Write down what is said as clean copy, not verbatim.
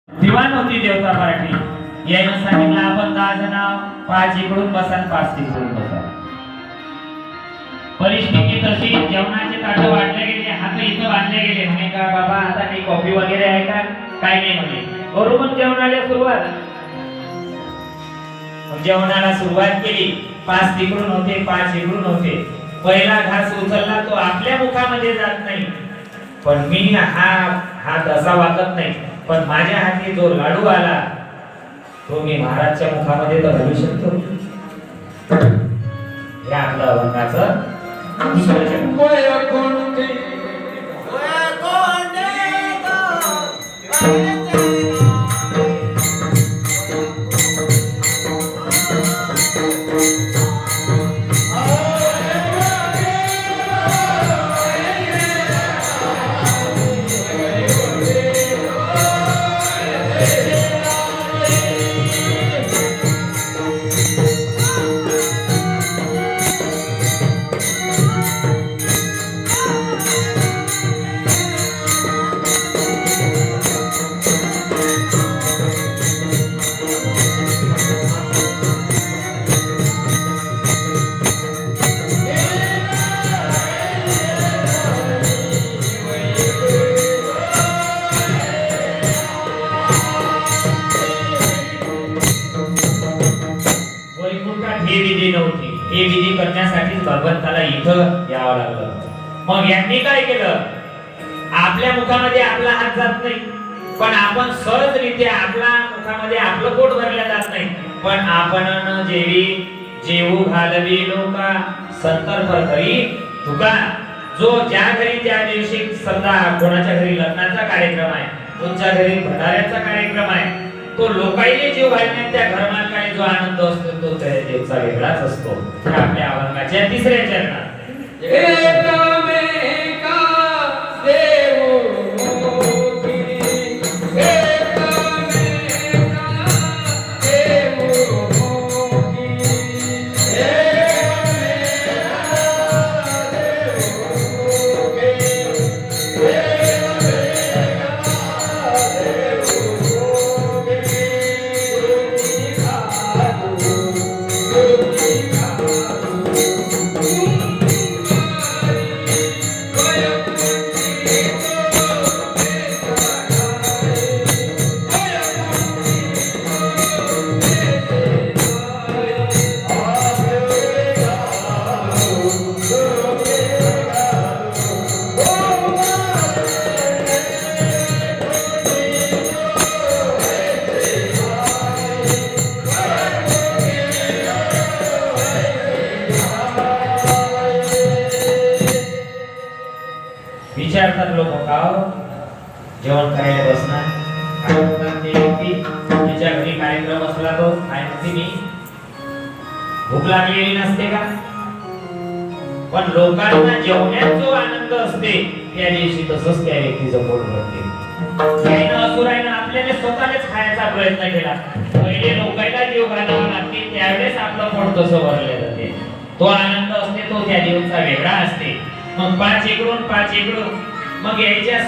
दिवाण होती देवता पार्टी यायनं सांगितलं आपण 10 जण 5 इकडून बसा 5 तिकडून बसा. परिस्थिती तशी जेवणाचे ताट वाढले गेले, हात इथं बांधले गेले. म्हणे का बाबा आता काही कॉफी वगैरे आहे का? काय नाही म्हणे. बरोबर जेवणाला सुरुवात. जेवणाला सुरुवात केली. 5 तिकडून होते 5 इकडून होते. पहिला घास उचलला तो आपल्या मुखामध्ये जात नाही, पण मी हा तसा वागत नाही, पण माझ्या हाती जो लाडू आला तो मी महाराजच्या मुखामध्ये तर घालू शकतो. हे आपलं अभंगाचं दुसरं चरण. ही विधी नव्हती. हे विधी करण्यासाठीच भगवंताला इथं यावं लागलं. मग यांनी काय केलं? आपल्या मुखामध्ये आपला हात जात नाही, पण आपण सहजरित्या आपल्या मुखामध्ये आपलं पोट भरलं जात नाही, पण आपण जेवू घालवी लोका संतर्फ करी तुका. जो ज्या घरी त्या दिवशी समजा कोणाच्या घरी लग्नाचा कार्यक्रम आहे, कोणत्या घरी भंडाऱ्याचा कार्यक्रम आहे, तो लोकाईने जीव घालण्यात त्या घरमालकाने जो आनंद असतो तो त्या देवचा वेगळाच असतो. आपल्या अभंगाच्या तिसऱ्या चरणात विचारतात लोक का जेवण करायला बसणार, तिच्या घरी कार्यक्रम असला तो काय म्हणते मी भूक लागलेली नसते का? पण लोकांना जेवण्यात जो आनंद असते त्या दिवशी तसंच त्या व्यक्तीचं पोट भरते. असुराईनं आपल्याला स्वतःलाच खायचा प्रयत्न केला. पहिले लोकांना जीव घालावा लागते त्यावेळेस आपलं पोट तसं भरले जाते. तो आनंद असते तो त्या दिवसाचा वेगळा असते. मग 5 इकडून 5 इकडून मग यायच्या